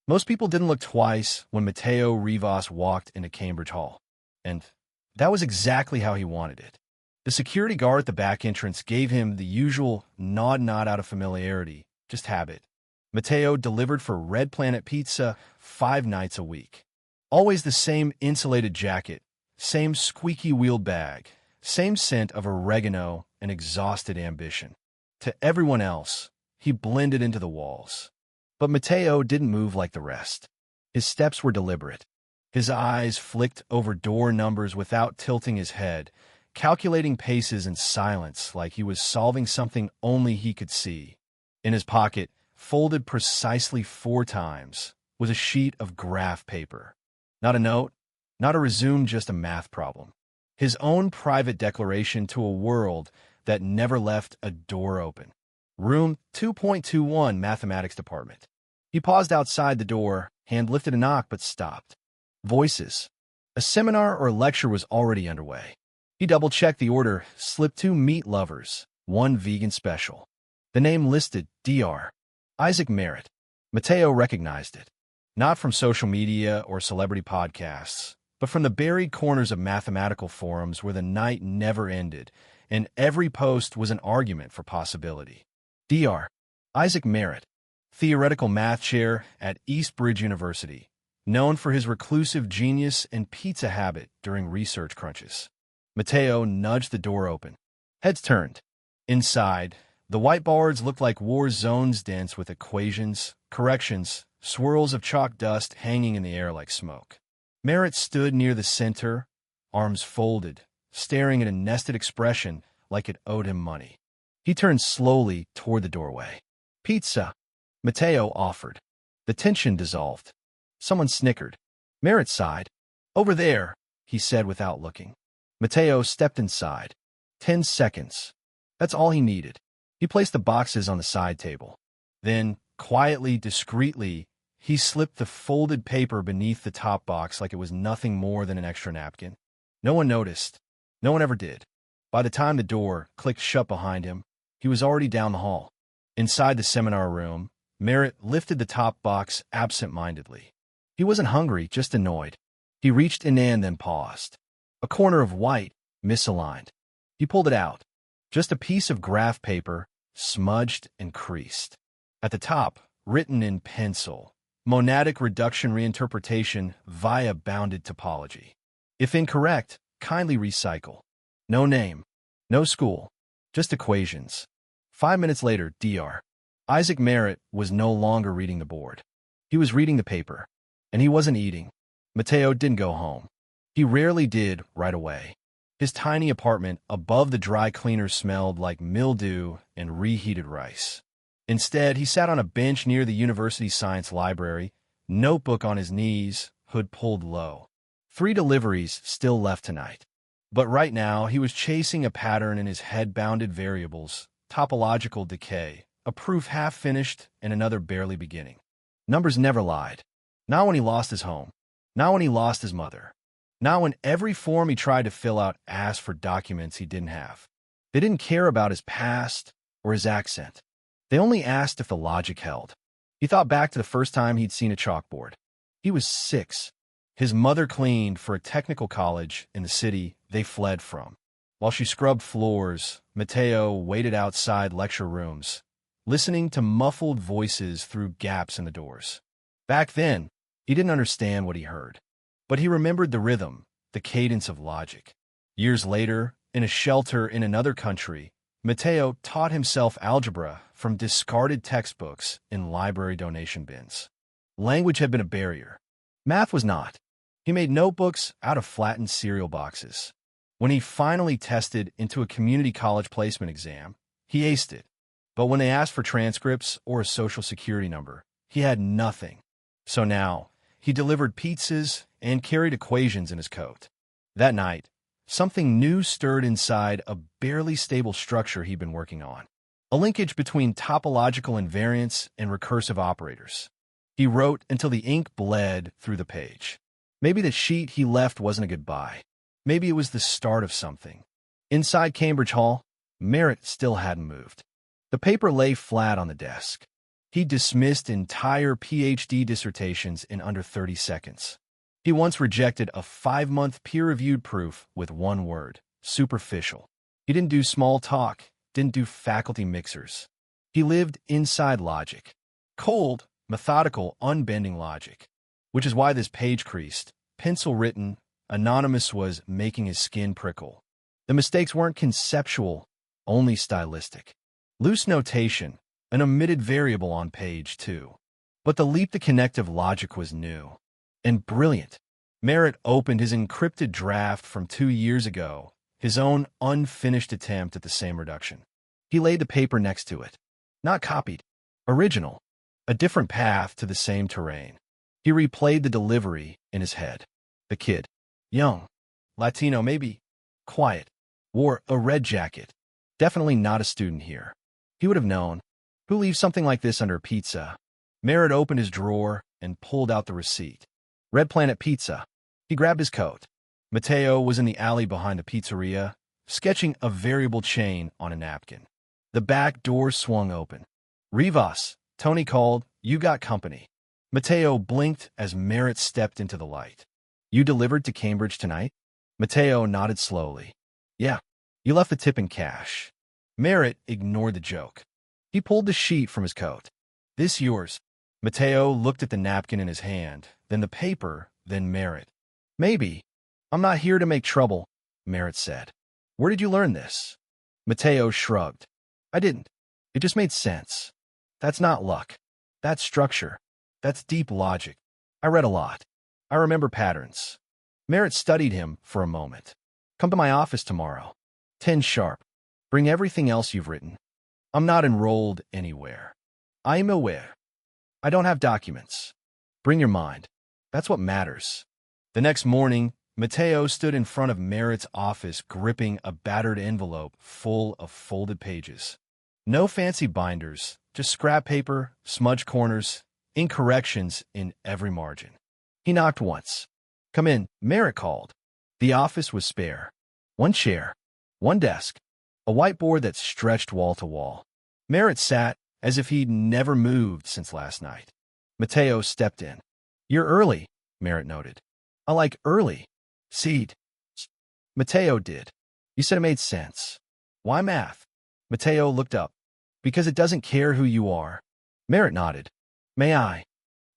Most people didn't look twice when Matteo Rivas walked into Cambridge Hall. And that was exactly how he wanted it. The security guard at the back entrance gave him the usual nod out of familiarity, just habit. Matteo delivered for Red Planet Pizza 5 nights a week. Always the same insulated jacket, same squeaky-wheeled bag, same scent of oregano and exhausted ambition. To everyone else, he blended into the walls. But Matteo didn't move like the rest. His steps were deliberate. His eyes flicked over door numbers without tilting his head, calculating paces in silence like he was solving something only he could see. In his pocket, folded precisely 4 times, was a sheet of graph paper. Not a note, not a resume, just a math problem. His own private declaration to a world that never left a door open. Room 2.21, Mathematics Department. He paused outside the door, hand lifted to knock, but stopped. Voices. A seminar or lecture was already underway. He double-checked the order, slipped 2 meat lovers, 1 vegan special. The name listed, Dr. Isaac Merritt. Matteo recognized it. Not from social media or celebrity podcasts, but from the buried corners of mathematical forums where the night never ended, and every post was an argument for possibility. Dr. Isaac Merritt, theoretical math chair at East Bridge University, known for his reclusive genius and pizza habit during research crunches. Matteo nudged the door open. Heads turned. Inside, the whiteboards looked like war zones dense with equations, corrections, swirls of chalk dust hanging in the air like smoke. Merritt stood near the center, arms folded, staring at a nested expression like it owed him money. He turned slowly toward the doorway. Pizza, Matteo offered. The tension dissolved. Someone snickered. Merritt sighed. Over there, he said without looking. Matteo stepped inside. 10 seconds. That's all he needed. He placed the boxes on the side table. Then, quietly, discreetly, he slipped the folded paper beneath the top box like it was nothing more than an extra napkin. No one noticed. No one ever did. By the time the door clicked shut behind him, he was already down the hall. Inside the seminar room, Merritt lifted the top box absent-mindedly. He wasn't hungry, just annoyed. He reached in and then paused. A corner of white, misaligned. He pulled it out. Just a piece of graph paper, smudged and creased. At the top, written in pencil, monadic reduction reinterpretation via bounded topology. If incorrect, kindly recycle. No name, no school, just equations. 5 minutes later, Dr. Isaac Merritt was no longer reading the board. He was reading the paper, and he wasn't eating. Matteo didn't go home. He rarely did right away. His tiny apartment above the dry cleaner smelled like mildew and reheated rice. Instead, he sat on a bench near the university science library, notebook on his knees, hood pulled low. 3 deliveries still left tonight. But right now, he was chasing a pattern in his head-bounded variables, topological decay, a proof half-finished and another barely beginning. Numbers never lied. Not when he lost his home. Not when he lost his mother. Not when every form he tried to fill out asked for documents he didn't have. They didn't care about his past or his accent. They only asked if the logic held. He thought back to the first time he'd seen a chalkboard. He was 6. His mother cleaned for a technical college in the city they fled from. While she scrubbed floors, Matteo waited outside lecture rooms, listening to muffled voices through gaps in the doors. Back then, he didn't understand what he heard. But he remembered the rhythm, the cadence of logic. Years later, in a shelter in another country, Matteo taught himself algebra from discarded textbooks in library donation bins. Language had been a barrier. Math was not. He made notebooks out of flattened cereal boxes. When he finally tested into a community college placement exam, he aced it. But when they asked for transcripts or a social security number, he had nothing. So now, he delivered pizzas and carried equations in his coat. That night, something new stirred inside a barely stable structure he'd been working on. A linkage between topological invariants and recursive operators. He wrote until the ink bled through the page. Maybe the sheet he left wasn't a goodbye. Maybe it was the start of something. Inside Cambridge Hall, Merritt still hadn't moved. The paper lay flat on the desk. He dismissed entire PhD dissertations in under 30 seconds. He once rejected a 5-month peer-reviewed proof with one word: superficial. He didn't do small talk, didn't do faculty mixers. He lived inside logic. Cold, methodical, unbending logic. Which is why this page creased, pencil written, anonymous was making his skin prickle. The mistakes weren't conceptual, only stylistic. Loose notation, an omitted variable on page 2. But the leap to connective logic was new and brilliant. Merritt opened his encrypted draft from 2 years ago, his own unfinished attempt at the same reduction. He laid the paper next to it. Not copied. Original. A different path to the same terrain. He replayed the delivery in his head. The kid. Young. Latino, maybe. Quiet. Wore a red jacket. Definitely not a student here. He would have known. Who leaves something like this under pizza? Merritt opened his drawer and pulled out the receipt. Red Planet Pizza. He grabbed his coat. Matteo was in the alley behind the pizzeria, sketching a variable chain on a napkin. The back door swung open. Rivas, Tony called, you got company. Matteo blinked as Merritt stepped into the light. You delivered to Cambridge tonight? Matteo nodded slowly. Yeah. You left the tip in cash. Merritt ignored the joke. He pulled the sheet from his coat. This yours. Matteo looked at the napkin in his hand, then the paper, then Merritt. Maybe. I'm not here to make trouble, Merritt said. Where did you learn this? Matteo shrugged. I didn't. It just made sense. That's not luck. That's structure. That's deep logic. I read a lot. I remember patterns. Merritt studied him for a moment. Come to my office tomorrow. 10 sharp. Bring everything else you've written. I'm not enrolled anywhere. I'm aware. I don't have documents. Bring your mind. That's what matters. The next morning, Matteo stood in front of Merritt's office gripping a battered envelope full of folded pages. No fancy binders, just scrap paper, smudged corners, incorrections in every margin. He knocked once. Come in, Merritt called. The office was spare. One chair, one desk, a whiteboard that stretched wall to wall. Merritt sat as if he'd never moved since last night. Matteo stepped in. You're early, Merritt noted. I like early. Seed. Matteo did. You said it made sense. Why math? Matteo looked up. Because it doesn't care who you are. Merritt nodded. May I?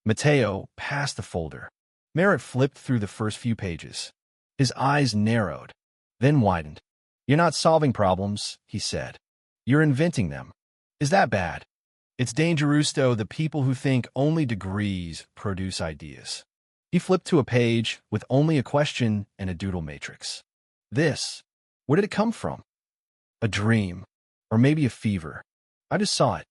Matteo passed the folder. Merritt flipped through the first few pages. His eyes narrowed, then widened. You're not solving problems, he said. You're inventing them. Is that bad? It's dangerous, though, the people who think only degrees produce ideas. He flipped to a page with only a question and a doodle matrix. This, where did it come from? A dream, or maybe a fever. I just saw it.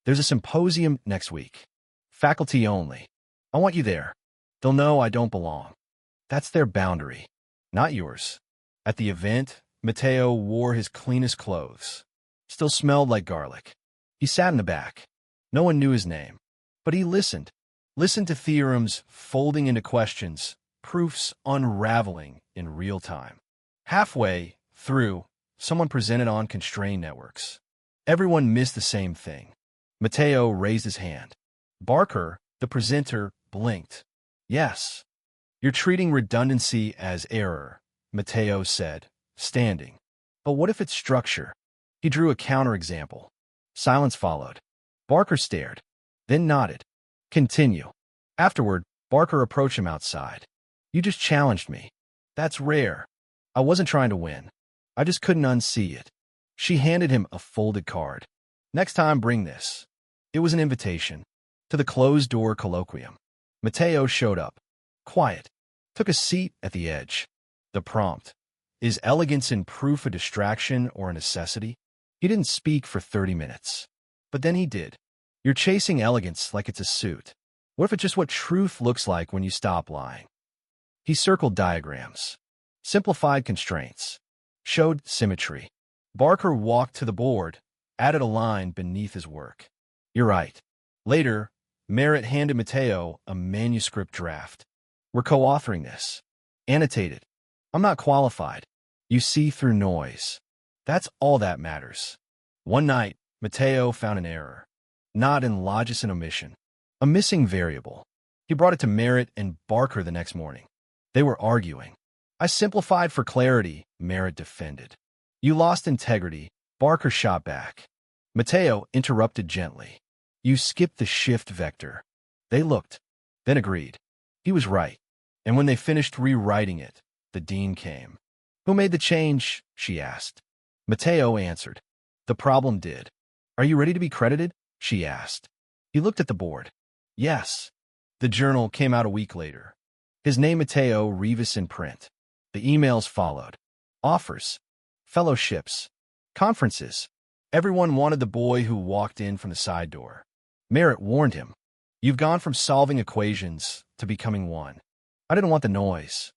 There's a symposium next week. Faculty only. I want you there. They'll know I don't belong. That's their boundary, not yours. At the event, Matteo wore his cleanest clothes. Still smelled like garlic. He sat in the back. No one knew his name. But he listened. Listened to theorems folding into questions, proofs unraveling in real time. Halfway through, someone presented on constrained networks. Everyone missed the same thing. Matteo raised his hand. Barker, the presenter, blinked. Yes. You're treating redundancy as error, Matteo said, standing. But what if it's structure? He drew a counterexample. Silence followed. Barker stared, then nodded. Continue. Afterward, Barker approached him outside. You just challenged me. That's rare. I wasn't trying to win. I just couldn't unsee it. She handed him a folded card. Next time, bring this. It was an invitation to the closed-door colloquium. Matteo showed up. Quiet. Took a seat at the edge. The prompt. Is elegance in proof a distraction or a necessity? He didn't speak for 30 minutes. But then he did. You're chasing elegance like it's a suit. What if it's just what truth looks like when you stop lying? He circled diagrams. Simplified constraints. Showed symmetry. Barker walked to the board, added a line beneath his work. You're right. Later, Merritt handed Matteo a manuscript draft. We're co-authoring this. Annotated. I'm not qualified. You see through noise. That's all that matters. One night, Matteo found an error. not in logis and omission. A missing variable. He brought it to Merritt and Barker the next morning. They were arguing. I simplified for clarity, Merritt defended. You lost integrity, Barker shot back. Mateo interrupted gently. You skipped the shift vector. They looked, then agreed. He was right. And when they finished rewriting it, the dean came. Who made the change? She asked. Mateo answered. The problem did. Are you ready to be credited? She asked. He looked at the board. Yes. The journal came out a week later. His name Mateo Rivas in print. The emails followed. Offers. Fellowships. Conferences. Everyone wanted the boy who walked in from the side door. Merritt warned him. You've gone from solving equations to becoming one. I didn't want the noise.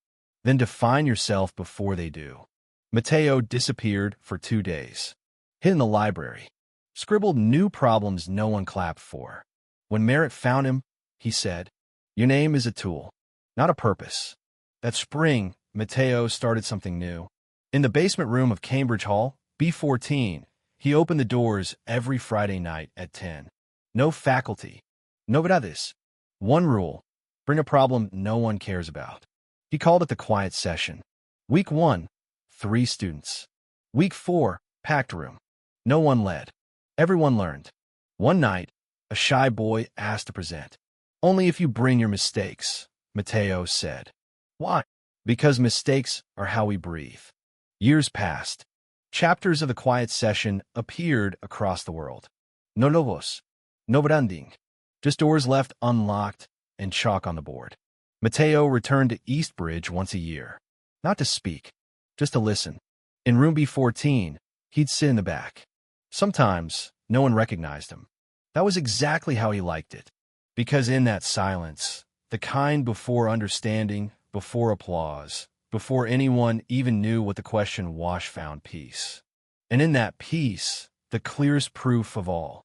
Then define yourself before they do. Mateo disappeared for 2 days. Hid in the library. Scribbled new problems no one clapped for. When Merritt found him, he said, Your name is a tool, not a purpose. That spring, Mateo started something new. In the basement room of Cambridge Hall, B14, he opened the doors every Friday night at 10. No faculty. Novedades. One rule. Bring a problem no one cares about. He called it the quiet session. Week 1, 3 students. Week 4, packed room. No one led. Everyone learned. One night, a shy boy asked to present. Only if you bring your mistakes, Mateo said. Why? Because mistakes are how we breathe. Years passed. Chapters of the quiet session appeared across the world. No lobos. No branding. Just doors left unlocked and chalk on the board. Mateo returned to Eastbridge once a year. Not to speak, just to listen. In room B14, he'd sit in the back. Sometimes, no one recognized him. That was exactly how he liked it. Because in that silence, the kind before understanding, before applause, before anyone even knew what the question was, found peace. And in that peace, the clearest proof of all,